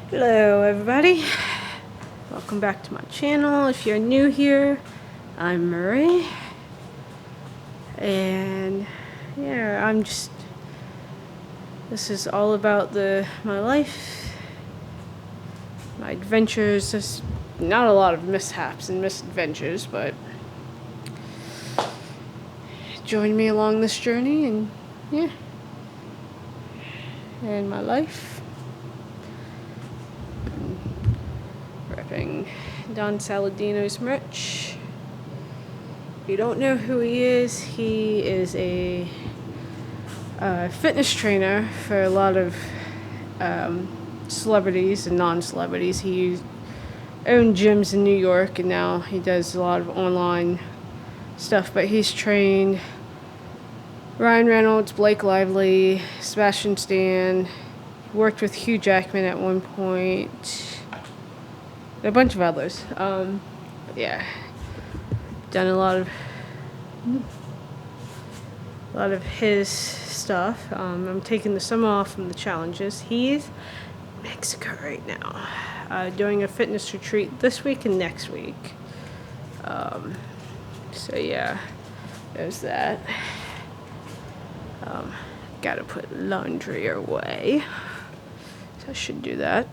Hello everybody, welcome back to my channel. If you're new here, I'm Marie, and yeah, this is all about my life, my adventures. There's not a lot of mishaps and misadventures, but join me along this journey and yeah, and my life. Repping Don Saladino's merch. If you don't know who he is a fitness trainer for a lot of celebrities and non-celebrities. He owned gyms in New York, and now he does a lot of online stuff. But he's trained Ryan Reynolds, Blake Lively, Sebastian Stan. Worked with Hugh Jackman at one point. A bunch of others. Yeah, done a lot of his stuff. I'm taking the summer off from the challenges. He's in Mexico right now, doing a fitness retreat this week and next week. So yeah, there's that. Gotta put laundry away, so I should do that.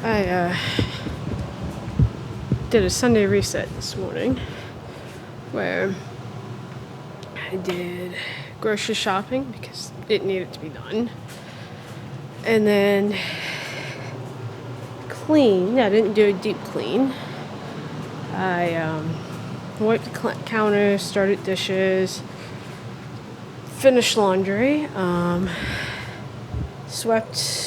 I did a Sunday reset this morning where I did grocery shopping because it needed to be done. And then clean. I didn't do a deep clean. I wiped the counter, started dishes, finished laundry, swept,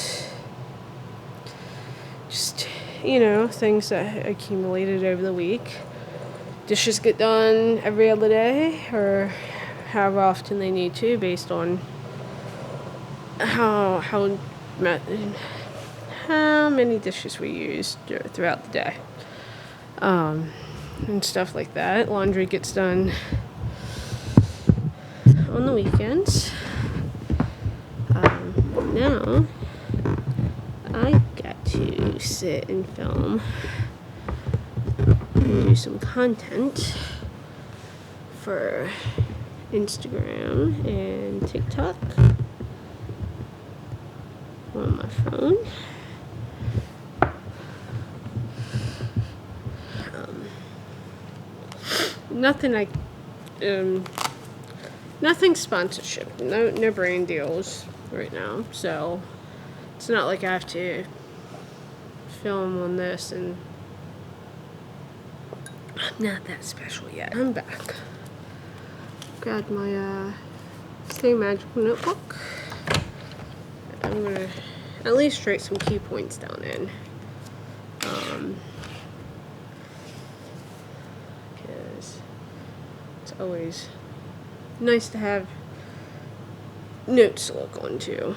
just, things that accumulated over the week. Dishes get done every other day or however often they need to based on how many dishes we use throughout the day. And stuff like that. Laundry gets done on the weekends. Now I got to sit and film and do some content for Instagram and TikTok on my phone. Nothing sponsorship, no brand deals right now, so it's not like I have to film on this, and I'm not that special yet. I'm back. Got my Stay Magical notebook. I'm gonna at least write some key points down in. Because it's always nice to have notes to look on too.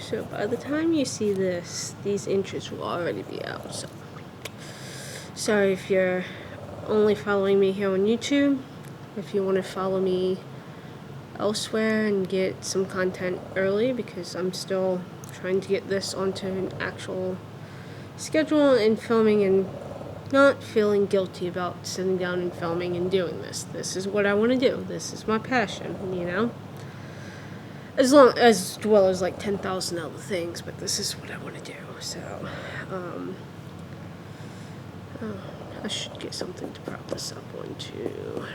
So by the time you see this, these intros will already be out. So sorry if you're only following me here on YouTube. If you want to follow me elsewhere and get some content early, because I'm still trying to get this onto an actual schedule and filming and not feeling guilty about sitting down and filming and doing this. This is what I want to do. This is my passion, As well as like 10,000 other things, but this is what I want to do. So, I should get something to prop this up on too.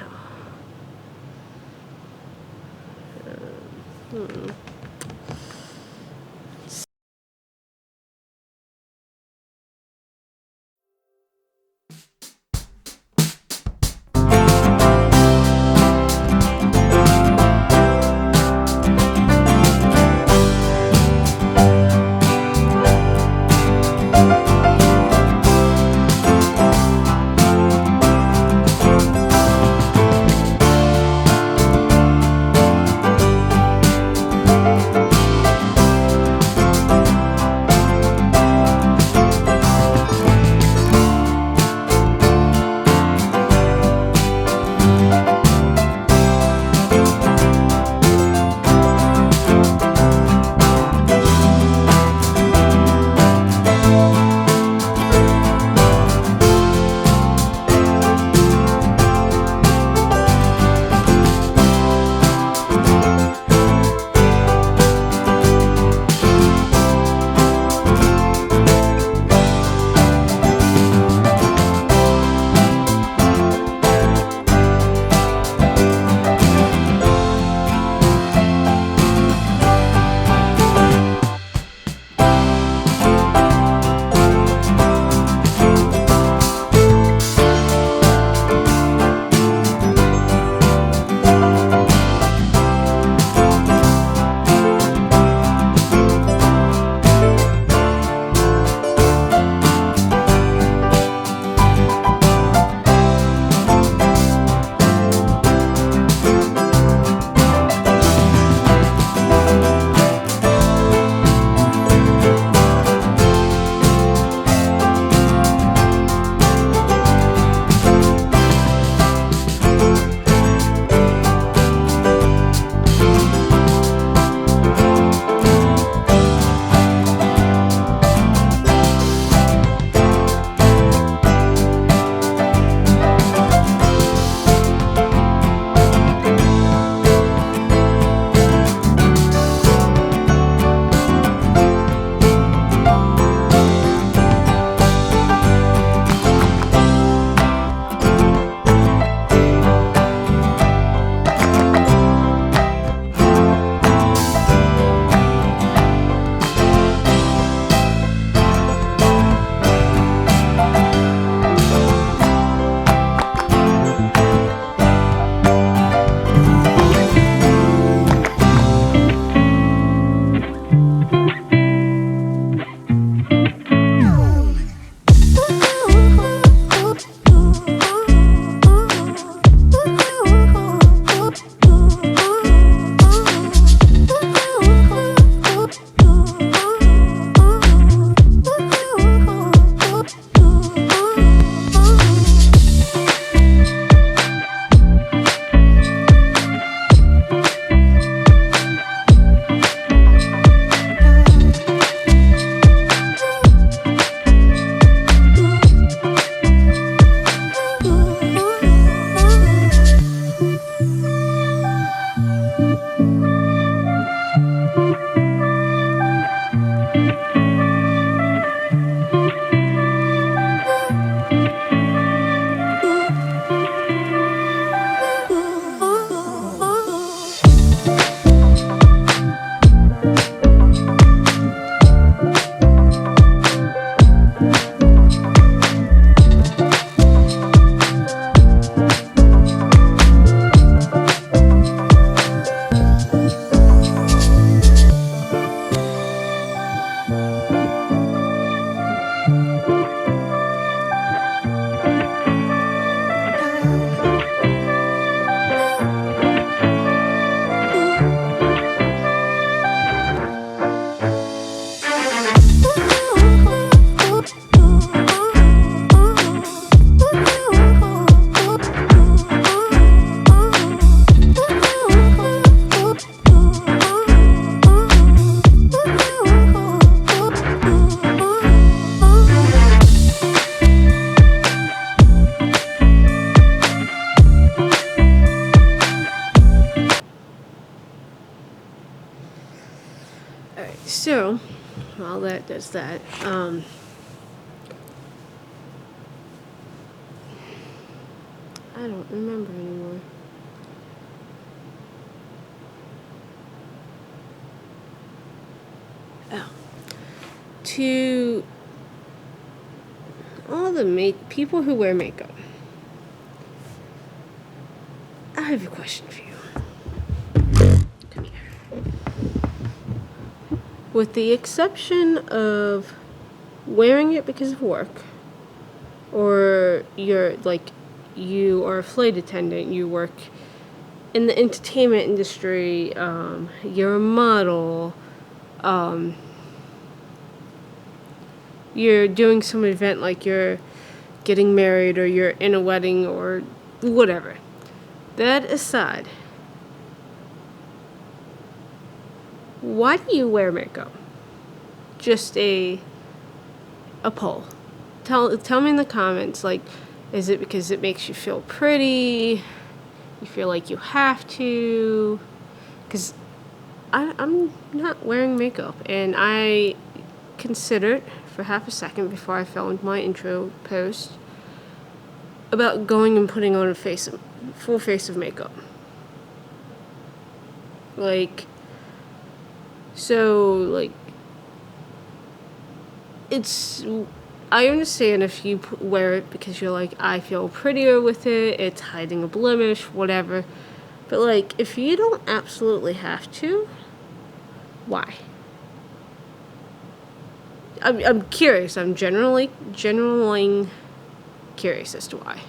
So, while that does that, I don't remember anymore. Oh. To all the people who wear makeup, I have a question for you. Come here. With the exception of wearing it because of work, or you are a flight attendant, you work in the entertainment industry, you're a model, you're doing some event like you're getting married or you're in a wedding or whatever. That aside, why do you wear makeup? Just a poll. Tell me in the comments, like, is it because it makes you feel pretty? You feel like you have to? Because I'm not wearing makeup, and I considered for half a second before I filmed my intro post about going and putting on a full face of makeup. I understand if you wear it because you're like, I feel prettier with it, it's hiding a blemish, whatever. But, like, if you don't absolutely have to, why? I'm curious. I'm generally curious as to why.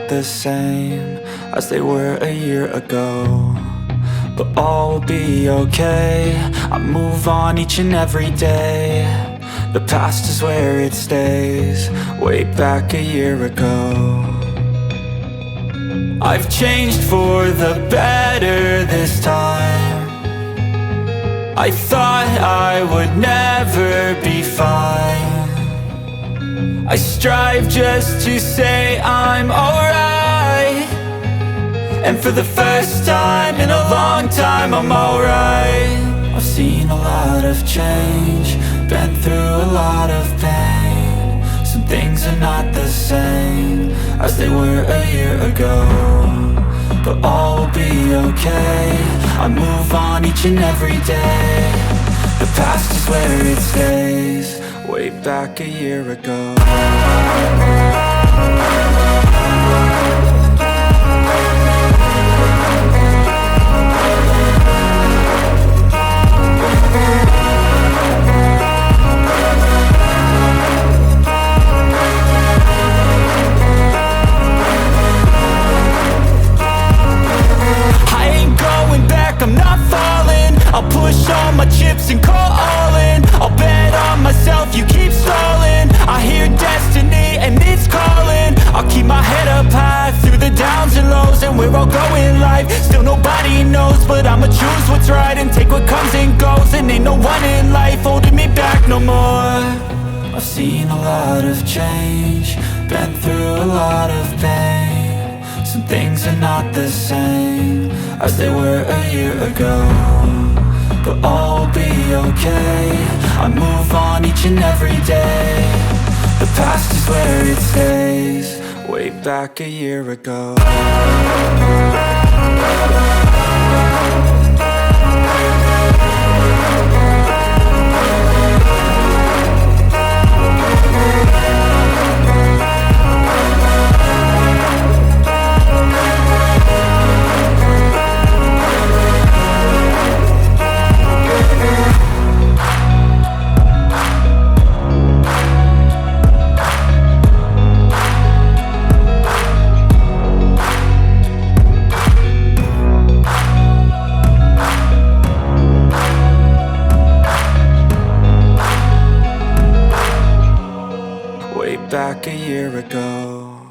not the same as they were a year ago, but all will be okay. I move on each and every day. The past is where it stays, way back a year ago. I've changed for the better this time. I thought I would never be fine. I strive just to say I'm alright, and for the first time in a long time I'm alright. I've seen a lot of change, been through a lot of pain. Some things are not the same as they were a year ago, but all will be okay. I move on each and every day. The past is where it stays, way back a year ago. I'm not falling. I'll push all my chips and call all in. I'll bet on myself, you keep stalling. I hear destiny and it's calling. I'll keep my head up high through the downs and lows, and we're all going live. Still nobody knows, but I'ma choose what's right and take what comes and goes. And ain't no one in life holding me back no more. I've seen a lot of change, been through a lot of pain. Some things are not the same as they were a year ago, but all will be okay. I move on each and every day. The past is where it stays, way back a year ago. Back a year ago.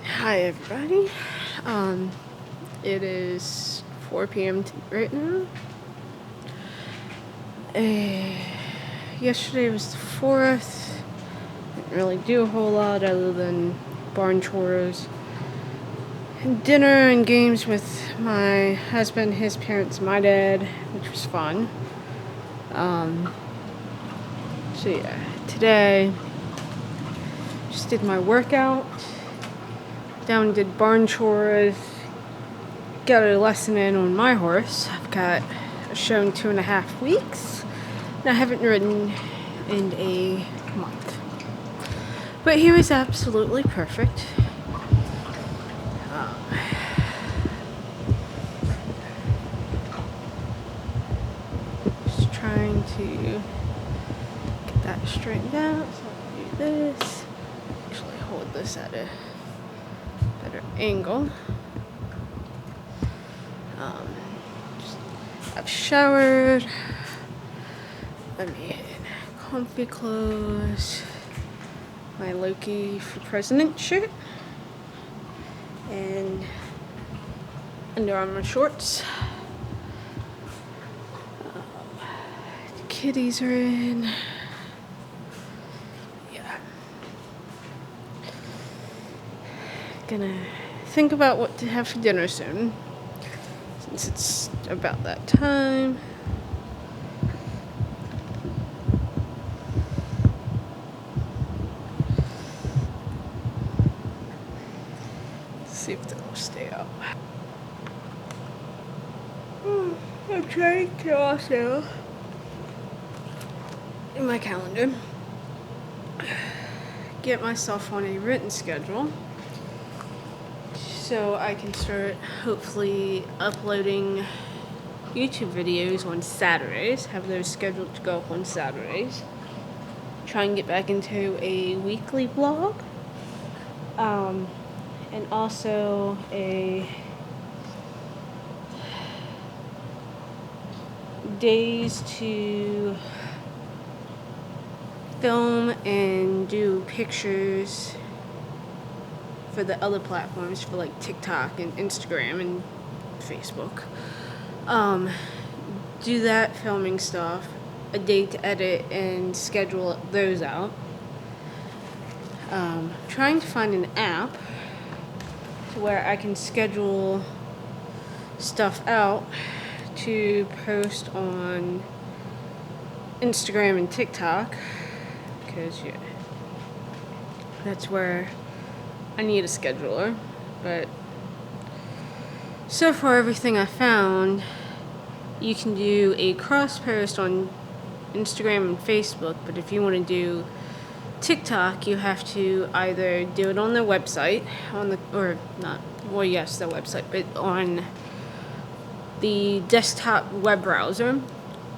Hi everybody. It is 4 p.m. right now. Yesterday was the 4th. Didn't really do a whole lot other than barn chores and dinner and games with my husband, his parents, my dad, which was fun. So yeah, today just did my workout, down and did barn chores, got a lesson in on my horse. I've got a show in 2.5 weeks, and I haven't ridden in a month. But he was absolutely perfect. Just trying to get that straightened out. So I'll do this. Actually hold this at a better angle. I've showered. I'm in comfy clothes. My Loki for President shirt. And Under Armour shorts. The kitties are in. Yeah. Gonna think about what to have for dinner soon, since it's about that time. See if they'll stay up. I'm trying to also, in my calendar, get myself on a written schedule so I can start hopefully uploading YouTube videos on Saturdays, have those scheduled to go up on Saturdays. try and get back into a weekly vlog. And also a days to film and do pictures for the other platforms, for like TikTok and Instagram and Facebook. Do that filming stuff, a day to edit and schedule those out. Trying to find an app to where I can schedule stuff out to post on Instagram and TikTok, because that's where I need a scheduler. But so far, everything I found, you can do a cross post on Instagram and Facebook, but if you want to do TikTok, you have to either do it on their website, their website, but on the desktop web browser,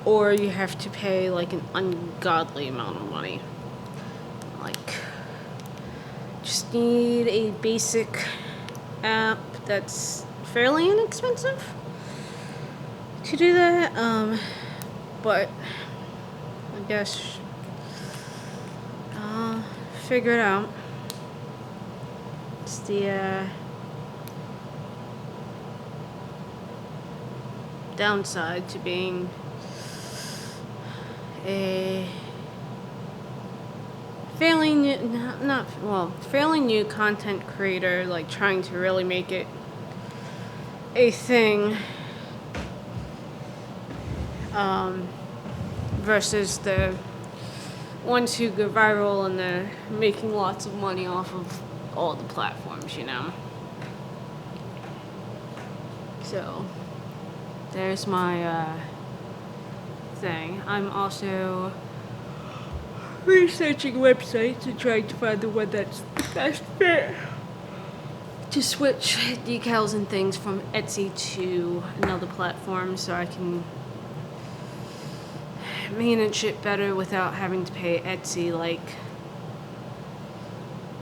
or you have to pay like an ungodly amount of money. Like, just need a basic app that's fairly inexpensive to do that. But I guess I'll figure it out. It's the downside to being a fairly new content creator, like trying to really make it a thing, versus the ones who go viral and they're making lots of money off of all the platforms, So there's my thing. I'm also researching websites and trying to find the one that's the best fit to switch decals and things from Etsy to another platform, so I can manage it better without having to pay Etsy like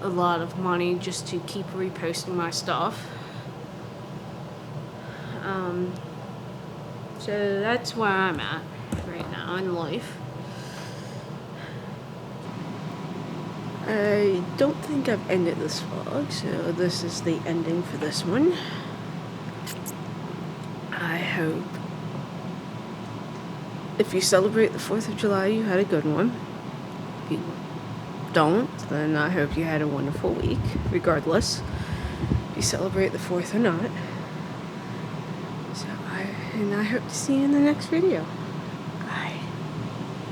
a lot of money just to keep reposting my stuff. So that's where I'm at right now in life. I don't think I've ended this vlog, so this is the ending for this one. I hope if you celebrate the 4th of July, you had a good one. If you don't, then I hope you had a wonderful week, regardless if you celebrate the 4th or not. So I hope to see you in the next video.